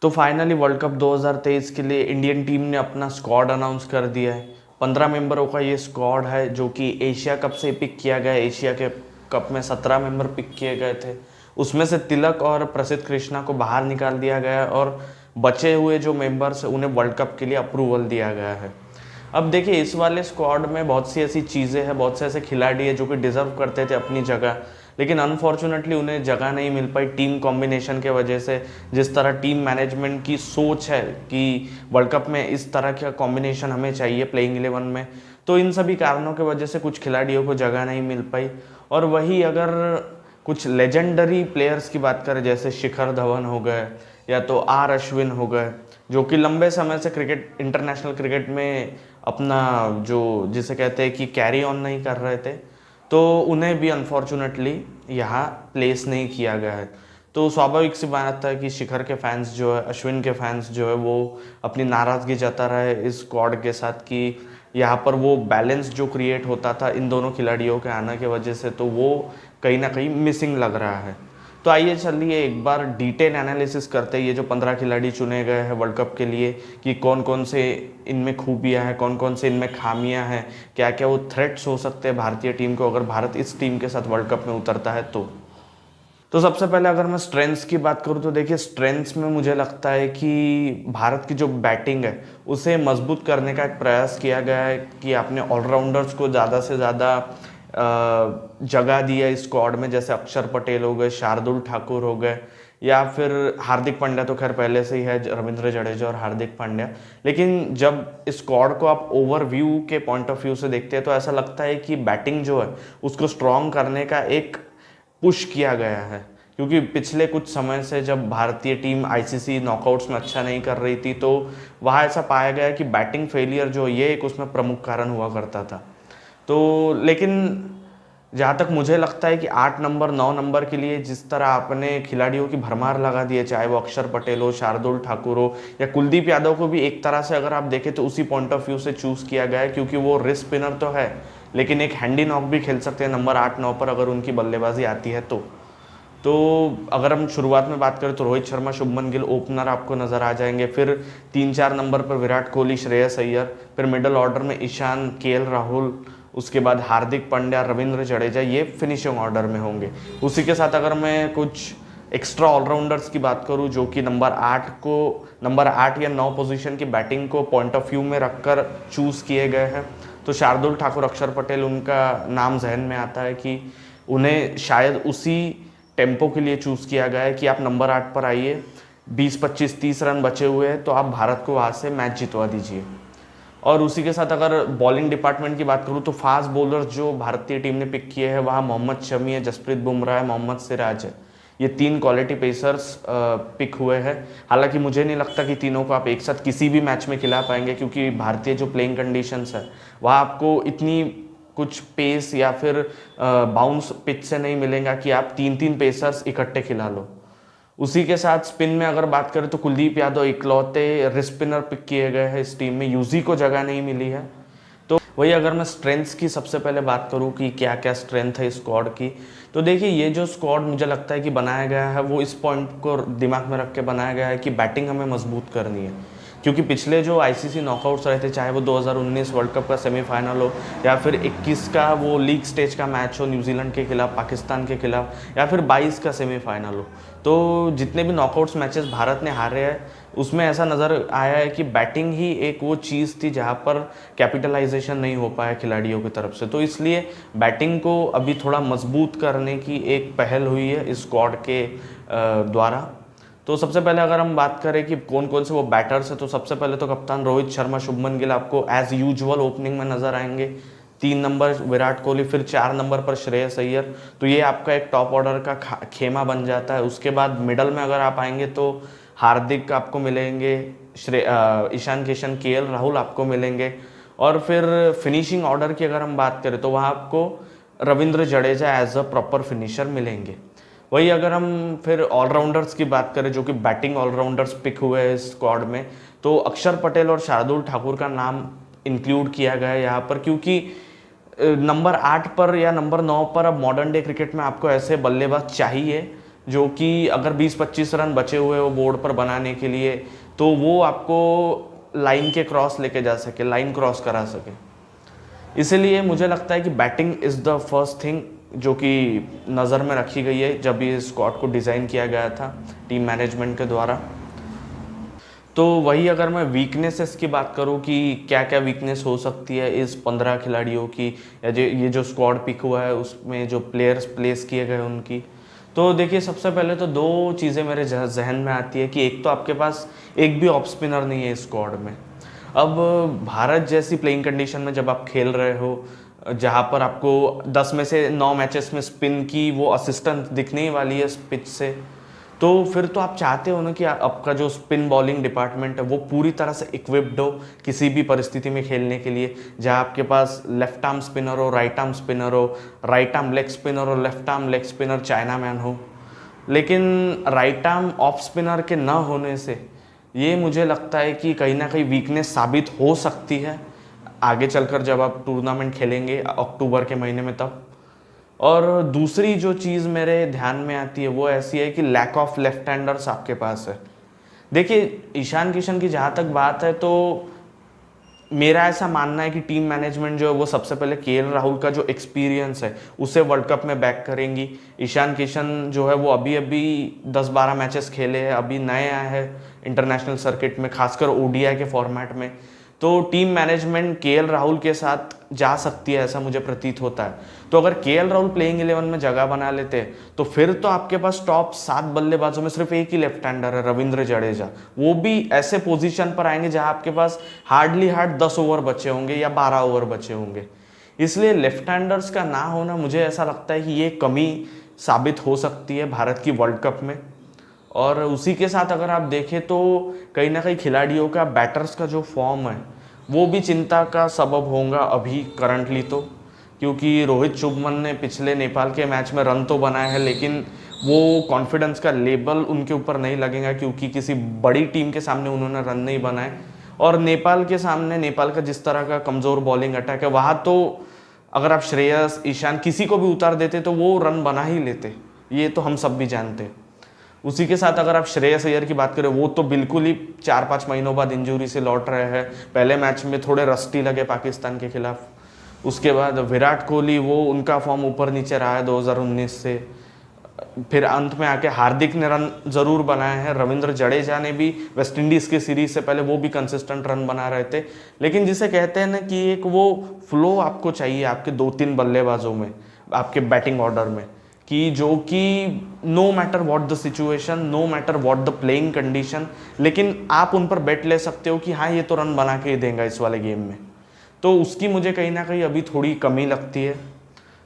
तो finally world cup 2023 के लिए इंडियन टीम ने अपना स्क्वाड अनाउंस कर दिया है। 15 मेंबरों का ये स्क्वाड है जो कि एशिया कप से पिक किया गया है। एशिया के कप में 17 मेंबर पिक किए गए थे, उसमें से तिलक और प्रसिद्ध कृष्णा को बाहर निकाल दिया गया है और बचे हुए जो मेंबर्स उन्हें वर्ल्ड कप के लिए अप्रूवल दिया गया है। अब देखिए, इस वाले स्क्वाड में बहुत सी ऐसी चीज़ें हैं, बहुत से ऐसे खिलाड़ी हैं जो कि डिज़र्व करते थे अपनी जगह, लेकिन अनफॉर्चुनेटली उन्हें जगह नहीं मिल पाई टीम कॉम्बिनेशन के वजह से। जिस तरह टीम मैनेजमेंट की सोच है कि वर्ल्ड कप में इस तरह का कॉम्बिनेशन हमें चाहिए प्लेइंग 11 में, तो इन सभी कारणों की वजह से कुछ खिलाड़ियों को जगह नहीं मिल पाई। और वही अगर कुछ लेजेंडरी प्लेयर्स की बात करें, जैसे शिखर धवन हो गए या तो आर अश्विन हो गए, जो कि लंबे समय से क्रिकेट, इंटरनेशनल क्रिकेट में अपना जो जिसे कहते हैं कि कैरी ऑन नहीं कर रहे थे, तो उन्हें भी अनफॉर्चुनेटली यहाँ प्लेस नहीं किया गया है। तो स्वाभाविक सी बात है कि शिखर के फैंस जो है, अश्विन के फैंस जो है, वो अपनी नाराज़गी जता रहे इस स्क्वाड के साथ कि यहाँ पर वो बैलेंस जो क्रिएट होता था इन दोनों खिलाड़ियों के आने की वजह से, तो वो कहीं ना कहीं मिसिंग लग रहा है। तो आइए चलिए एक बार डिटेल एनालिसिस करते हैं ये जो 15 खिलाड़ी चुने गए हैं वर्ल्ड कप के लिए, कि कौन कौन से इनमें खूबियां हैं, कौन कौन से इनमें खामियां हैं, क्या क्या वो थ्रेट्स हो सकते हैं भारतीय टीम को अगर भारत इस टीम के साथ वर्ल्ड कप में उतरता है तो सबसे पहले अगर मैं स्ट्रेंथ्स की बात करूं तो देखिए, स्ट्रेंथ्स में मुझे लगता है कि भारत की जो बैटिंग है उसे मजबूत करने का एक प्रयास किया गया है कि आपने ऑलराउंडर्स को ज़्यादा से ज़्यादा जगह दी है इस स्क्वाड में। जैसे अक्षर पटेल हो गए, शार्दुल ठाकुर हो गए, या फिर हार्दिक पांड्या तो खैर पहले से ही है, रविंद्र जडेजा और हार्दिक पांड्या। लेकिन जब इस स्क्वाड को आप ओवरव्यू के पॉइंट ऑफ व्यू से देखते हैं तो ऐसा लगता है कि बैटिंग जो है उसको स्ट्रॉन्ग करने का एक पुश किया गया है, क्योंकि पिछले कुछ समय से जब भारतीय टीम आईसीसी नॉकआउट्स में अच्छा नहीं कर रही थी तो वहाँ ऐसा पाया गया कि बैटिंग फेलियर जो ये एक उसमें प्रमुख कारण हुआ करता था। तो लेकिन जहाँ तक मुझे लगता है कि 8 नंबर 9 नंबर के लिए जिस तरह आपने खिलाड़ियों की भरमार लगा दी है, चाहे वो अक्षर पटेल हो, शार्दुल ठाकुर हो या कुलदीप यादव को भी एक तरह से अगर आप देखें तो उसी पॉइंट ऑफ व्यू से चूज़ किया गया है, क्योंकि वो रिस्ट स्पिनर तो है लेकिन एक हैंडी नॉक भी खेल सकते हैं नंबर 8-9 पर अगर उनकी बल्लेबाजी आती है तो अगर हम शुरुआत में बात करें तो रोहित शर्मा, शुभमन गिल ओपनर आपको नज़र आ जाएंगे। फिर 3-4 नंबर पर विराट कोहली, श्रेयस अय्यर, फिर मिडल ऑर्डर में ईशान, केएल राहुल, उसके बाद हार्दिक पांड्या, रविंद्र जडेजा, ये फिनिशिंग ऑर्डर में होंगे। उसी के साथ अगर मैं कुछ एक्स्ट्रा ऑलराउंडर्स की बात करूं जो कि नंबर 8 या 9 पोजीशन की बैटिंग को पॉइंट ऑफ व्यू में रखकर चूज़ किए गए हैं, तो शार्दुल ठाकुर, अक्षर पटेल, उनका नाम जहन में आता है कि उन्हें शायद उसी टेम्पो के लिए चूज़ किया गया है कि आप नंबर 8 पर आइए, 20-25-30 रन बचे हुए हैं तो आप भारत को वहाँ से मैच जितवा दीजिए। और उसी के साथ अगर बॉलिंग डिपार्टमेंट की बात करूँ तो फास्ट बॉलर्स जो भारतीय टीम ने पिक किए हैं वहाँ मोहम्मद शमी है, जसप्रीत बुमराह है, मोहम्मद सिराज है। ये 3 क्वालिटी पेसर्स पिक हुए हैं। हालांकि मुझे नहीं लगता कि तीनों को आप एक साथ किसी भी मैच में खिला पाएंगे, क्योंकि भारतीय जो प्लेइंग कंडीशंस है वहाँ आपको इतनी कुछ पेस या फिर बाउंस पिच से नहीं मिलेगा कि आप 3-3 पेसर्स इकट्ठे खिला लो। उसी के साथ स्पिन में अगर बात करें तो कुलदीप यादव इकलौते रिस्ट स्पिनर पिक किए गए हैं इस टीम में, यूजी को जगह नहीं मिली है। तो वही अगर मैं स्ट्रेंथ्स की सबसे पहले बात करूं कि क्या क्या स्ट्रेंथ है इस स्क्वाड की, तो देखिए ये जो स्क्वाड मुझे लगता है कि बनाया गया है वो इस पॉइंट को दिमाग में रख के बनाया गया है कि बैटिंग हमें मजबूत करनी है। क्योंकि पिछले जो आईसीसी नॉकआउट्स रहे थे, चाहे वो 2019 वर्ल्ड कप का सेमीफाइनल हो या फिर 21 का वो लीग स्टेज का मैच हो न्यूजीलैंड के खिलाफ, पाकिस्तान के खिलाफ, या फिर 22 का सेमीफाइनल हो, तो जितने भी नॉकआउट्स मैचेस भारत ने हारे हैं उसमें ऐसा नज़र आया है कि बैटिंग ही एक वो चीज़ थी जहाँ पर कैपिटलाइजेशन नहीं हो पाया खिलाड़ियों की तरफ से। तो इसलिए बैटिंग को अभी थोड़ा मजबूत करने की एक पहल हुई है इस स्क्वाड के द्वारा। तो सबसे पहले अगर हम बात करें कि कौन कौन से वो बैटर्स हैं, तो सबसे पहले तो कप्तान रोहित शर्मा, शुभमन गिल आपको एज यूजुअल ओपनिंग में नजर आएंगे। 3 नंबर विराट कोहली, फिर 4 नंबर पर श्रेयस अय्यर। तो ये आपका एक टॉप ऑर्डर का खेमा बन जाता है। उसके बाद मिडल में अगर आप आएंगे तो हार्दिक आपको मिलेंगे, ईशान किशन, केएल राहुल आपको मिलेंगे। और फिर फिनिशिंग ऑर्डर की अगर हम बात करें तो वहाँ आपको Ravindra Jadeja as a proper finisher मिलेंगे। वही अगर हम फिर ऑलराउंडर्स की बात करें जो कि बैटिंग ऑलराउंडर्स पिक हुए हैं इस स्क्वाड में, तो अक्षर पटेल और शार्दुल ठाकुर का नाम इंक्लूड किया गया है यहाँ पर, क्योंकि नंबर 8 पर या नंबर 9 पर अब मॉडर्न डे क्रिकेट में आपको ऐसे बल्लेबाज चाहिए जो कि अगर 20-25 रन बचे हुए हो बोर्ड पर बनाने के लिए, तो वो आपको लाइन के क्रॉस लेके जा सके, लाइन क्रॉस करा सके। इसीलिए मुझे लगता है कि batting is the first thing जो कि नज़र में रखी गई है जब ये स्क्वाड को डिज़ाइन किया गया था टीम मैनेजमेंट के द्वारा। तो वही अगर मैं वीकनेसेस की बात करूं कि क्या क्या वीकनेस हो सकती है इस 15 खिलाड़ियों की, या ये जो स्क्वाड पिक हुआ है उसमें जो प्लेयर्स प्लेस किए गए उनकी, तो देखिए सबसे पहले तो दो चीज़ें मेरे जहन में आती है कि एक तो आपके पास एक भी ऑफ स्पिनर नहीं है इस स्क्वाड में। अब भारत जैसी प्लेइंग कंडीशन में जब आप खेल रहे हो, जहाँ पर आपको 10 में से 9 मैचेस में स्पिन की वो असिस्टेंट दिखने ही वाली है पिच से, तो फिर तो आप चाहते हो ना कि आपका जो स्पिन बॉलिंग डिपार्टमेंट है वो पूरी तरह से इक्विप्ड हो किसी भी परिस्थिति में खेलने के लिए, जहाँ आपके पास लेफ्ट आर्म स्पिनर हो, राइट आर्म स्पिनर हो, राइट आर्म लेग स्पिनर हो, left arm leg spinner China man हो। लेकिन राइट आर्म ऑफ स्पिनर के ना होने से ये मुझे लगता है कि कहीं ना कहीं वीकनेस साबित हो सकती है आगे चलकर जब आप टूर्नामेंट खेलेंगे अक्टूबर के महीने में तब। और दूसरी जो चीज़ मेरे ध्यान में आती है वो ऐसी है कि लैक ऑफ लेफ्ट हैंडर्स आपके पास है। देखिए ईशान किशन की जहाँ तक बात है तो मेरा ऐसा मानना है कि टीम मैनेजमेंट जो है वो सबसे पहले केएल राहुल का जो एक्सपीरियंस है उसे वर्ल्ड कप में बैक करेंगी। ईशान किशन जो है वो अभी अभी 10-12 मैचेस खेले हैं, अभी नए आए हैं इंटरनेशनल सर्किट में, खासकर ओडीआई के फॉर्मेट में। तो टीम मैनेजमेंट केएल राहुल के साथ जा सकती है ऐसा मुझे प्रतीत होता है। तो अगर केएल राहुल प्लेइंग 11 में जगह बना लेते तो फिर तो आपके पास टॉप 7 बल्लेबाजों में सिर्फ एक ही लेफ्ट हैंडर है, रविंद्र जडेजा। वो भी ऐसे पोजीशन पर आएंगे जहां आपके पास हार्डली 10 ओवर बचे होंगे या 12 ओवर बचे होंगे। इसलिए लेफ्ट हैंडर्स का ना होना मुझे ऐसा लगता है कि ये कमी साबित हो सकती है भारत की वर्ल्ड कप में। और उसी के साथ अगर आप देखें तो कहीं ना कहीं खिलाड़ियों का, बैटर्स का जो फॉर्म है वो भी चिंता का सबब होगा अभी करंटली, तो क्योंकि रोहित शुभमन ने पिछले नेपाल के मैच में रन तो बनाए हैं लेकिन वो कॉन्फिडेंस का लेबल उनके ऊपर नहीं लगेगा क्योंकि किसी बड़ी टीम के सामने उन्होंने रन नहीं बनाए। और नेपाल के सामने, नेपाल का जिस तरह का कमज़ोर बॉलिंग अटैक है, वहाँ तो अगर आप श्रेयस, ईशान किसी को भी उतार देते तो वो रन बना ही लेते, ये तो हम सब भी जानते हैं। उसी के साथ अगर आप श्रेयस अय्यर की बात करें, वो तो बिल्कुल ही 4-5 महीनों बाद इंजरी से लौट रहे हैं। पहले मैच में थोड़े रस्टी लगे पाकिस्तान के खिलाफ। उसके बाद विराट कोहली, वो उनका फॉर्म ऊपर नीचे रहा है 2019 से। फिर अंत में आके हार्दिक ने रन जरूर बनाए हैं, रविंद्र जडेजा ने भी वेस्ट इंडीज़ के सीरीज से पहले वो भी कंसिस्टेंट रन बना रहे थे। लेकिन जिसे कहते हैं ना कि एक वो फ्लो आपको चाहिए आपके 2-3 बल्लेबाजों में, आपके बैटिंग ऑर्डर में, कि जो कि no matter what the situation, no matter what the playing condition, लेकिन आप उन पर बेट ले सकते हो कि हाँ ये तो रन बना के ही देगा इस वाले गेम में। तो उसकी मुझे कहीं ना कहीं अभी थोड़ी कमी लगती है।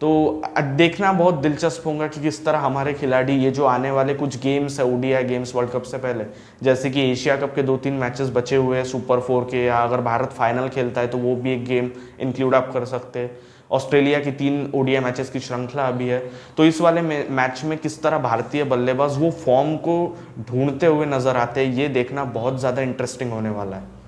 तो देखना बहुत दिलचस्प होगा कि किस तरह हमारे खिलाड़ी ये जो आने वाले कुछ गेम्स है ओडीआई गेम्स वर्ल्ड कप से पहले, जैसे कि एशिया कप के 2-3 मैचेस बचे हुए हैं सुपर 4 के, या अगर भारत फाइनल खेलता है तो वो भी एक गेम इंक्लूड आप कर सकते हैं। ऑस्ट्रेलिया की 3 ओडीआई मैचेस की श्रृंखला अभी है, तो इस वाले मैच में किस तरह भारतीय बल्लेबाज वो फॉर्म को ढूंढते हुए नजर आते हैं, ये देखना बहुत ज़्यादा इंटरेस्टिंग होने वाला है।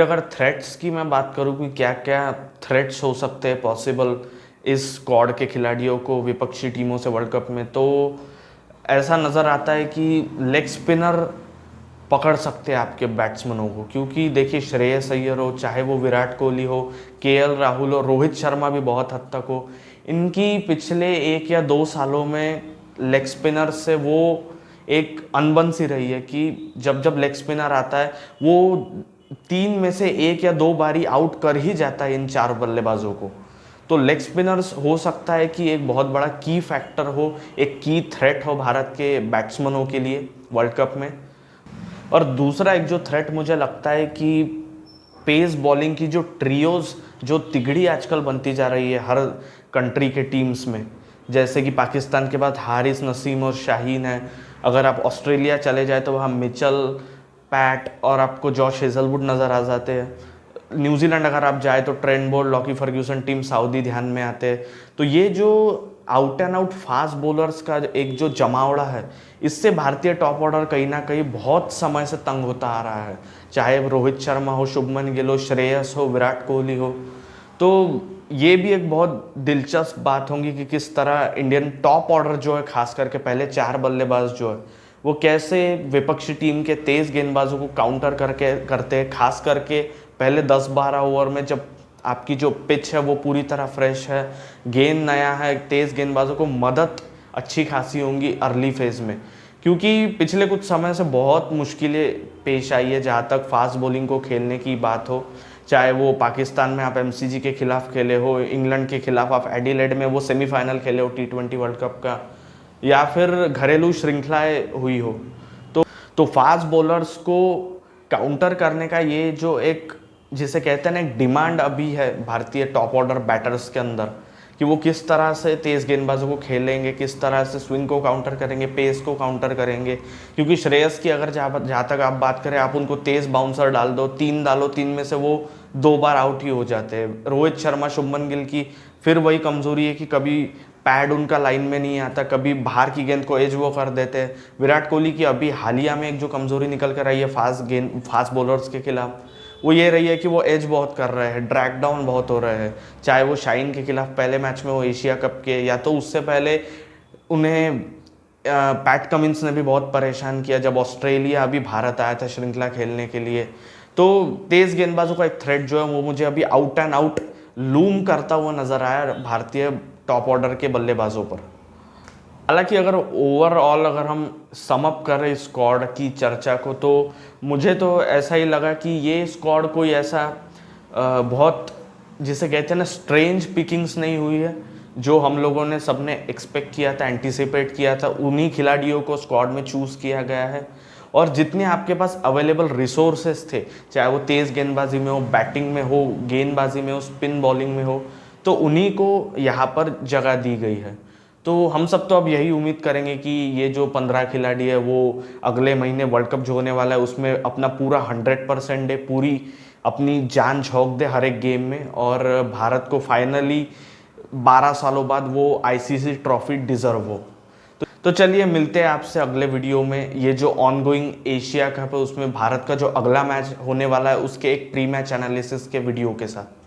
अगर थ्रेट्स की मैं बात करूँ कि क्या क्या थ्रेट्स हो सकते हैं पॉसिबल इस स्क्वाड के खिलाड़ियों को विपक्षी टीमों से वर्ल्ड कप में, तो ऐसा नज़र आता है कि लेग स्पिनर पकड़ सकते हैं आपके बैट्समैनों को, क्योंकि देखिए श्रेयस अय्यर हो, चाहे वो विराट कोहली हो, केएल राहुल हो, रोहित शर्मा भी बहुत हद तक हो, इनकी पिछले 1 या 2 सालों में लेग स्पिनर से वो एक अनबन सी रही है कि जब जब लेग स्पिनर आता है वो 3 में से 1 या 2 बारी आउट कर ही जाता है इन 4 बल्लेबाजों को। तो लेग स्पिनर्स हो सकता है कि एक बहुत बड़ा की फैक्टर हो, एक की थ्रेट हो भारत के बैट्समैनों के लिए वर्ल्ड कप में। और दूसरा एक जो थ्रेट मुझे लगता है कि पेस बॉलिंग की जो ट्रियोज, जो तिगड़ी आजकल बनती जा रही है हर कंट्री के टीम्स में, जैसे कि पाकिस्तान के बाद हारिस, नसीम और शाहीन है। अगर आप ऑस्ट्रेलिया चले जाए तो वहाँ मिचल, पैट और आपको जॉश हेजलवुड नज़र आ जाते हैं। न्यूजीलैंड अगर आप जाए तो Trent Boult, Lockie Ferguson, Tim Southee ध्यान में आते हैं। तो ये जो out and out fast bowlers का एक जो जमावड़ा है, इससे भारतीय टॉप ऑर्डर कहीं ना कहीं बहुत समय से तंग होता आ रहा है, चाहे रोहित शर्मा हो, शुभमन गिल हो, श्रेयस हो, विराट कोहली हो। तो ये भी एक बहुत दिलचस्प बात होगी कि किस तरह इंडियन टॉप ऑर्डर जो है, खास करके पहले 4 बल्लेबाज जो है, वो कैसे विपक्षी टीम के तेज गेंदबाजों को काउंटर करके करते हैं। खास करके पहले 10-12 ओवर में जब आपकी जो पिच है वो पूरी तरह फ्रेश है, गेंद नया है, तेज गेंदबाजों को मदद अच्छी खासी होंगी अर्ली फेज में, क्योंकि पिछले कुछ समय से बहुत मुश्किलें पेश आई है जहाँ तक फास्ट बॉलिंग को खेलने की बात हो। चाहे वो पाकिस्तान में आप एमसीजी के खिलाफ खेले हो, इंग्लैंड के खिलाफ आप एडिलेड में वो सेमीफाइनल खेले हो T20 वर्ल्ड कप का, या फिर घरेलू श्रृंखलाएं हुई हो। तो फास्ट बॉलर्स को काउंटर करने का ये जो एक, जिसे कहते हैं ना, एक डिमांड अभी है भारतीय टॉप ऑर्डर बैटर्स के अंदर, कि वो किस तरह से तेज गेंदबाजों को खेलेंगे, किस तरह से स्विंग को काउंटर करेंगे, पेस को काउंटर करेंगे। क्योंकि श्रेयस की अगर जहाँ तक आप बात करें, आप उनको तेज बाउंसर डाल दो, 3 डालो, 3 में से वो 2 बार आउट ही हो जाते हैं। रोहित शर्मा, शुभमन गिल की फिर वही कमजोरी है कि कभी पैड उनका लाइन में नहीं आता, कभी बाहर की गेंद को एज वो कर देते हैं। विराट कोहली की अभी हालिया में एक जो कमजोरी निकल कर आई है फास्ट बॉलर्स के खिलाफ, वो ये रही है कि वो एज बहुत कर रहे हैं, ड्रैग डाउन बहुत हो रहे हैं। चाहे वो शाइन के खिलाफ पहले मैच में हो एशिया कप के, या तो उससे पहले उन्हें पैट कमिंस ने भी बहुत परेशान किया जब ऑस्ट्रेलिया अभी भारत आया था श्रृंखला खेलने के लिए। तो तेज गेंदबाजों का एक थ्रेट जो है वो मुझे अभी आउट एंड आउट लूम करता हुआ नजर आया भारतीय टॉप ऑर्डर के बल्लेबाजों पर। हालांकि अगर ओवरऑल अगर हम सम अप करें स्क्वाड की चर्चा को, तो मुझे तो ऐसा ही लगा कि ये स्क्वाड कोई ऐसा बहुत, जिसे कहते हैं ना, स्ट्रेंज पिकिंग्स नहीं हुई है। जो हम लोगों ने सबने एक्सपेक्ट किया था, एंटिसिपेट किया था, उन्हीं खिलाड़ियों को स्क्वाड में चूज़ किया गया है। और जितने आपके पास अवेलेबल रिसोर्सेस थे, चाहे वो तेज़ गेंदबाजी में हो, बैटिंग में हो, गेंदबाजी में हो, स्पिन बॉलिंग में हो, तो उन्हीं को यहाँ पर जगह दी गई है। तो हम सब तो अब यही उम्मीद करेंगे कि ये जो 15 खिलाड़ी है वो अगले महीने वर्ल्ड कप जो होने वाला है उसमें अपना पूरा 100% दे, पूरी अपनी जान झोंक दे हर एक गेम में, और भारत को फाइनली 12 सालों बाद वो आईसीसी ट्रॉफी डिजर्व हो। तो चलिए मिलते हैं आपसे अगले वीडियो में, ये जो ऑनगोइंग एशिया कप है उसमें भारत का जो अगला मैच होने वाला है उसके एक प्री मैच एनालिसिस के वीडियो के साथ।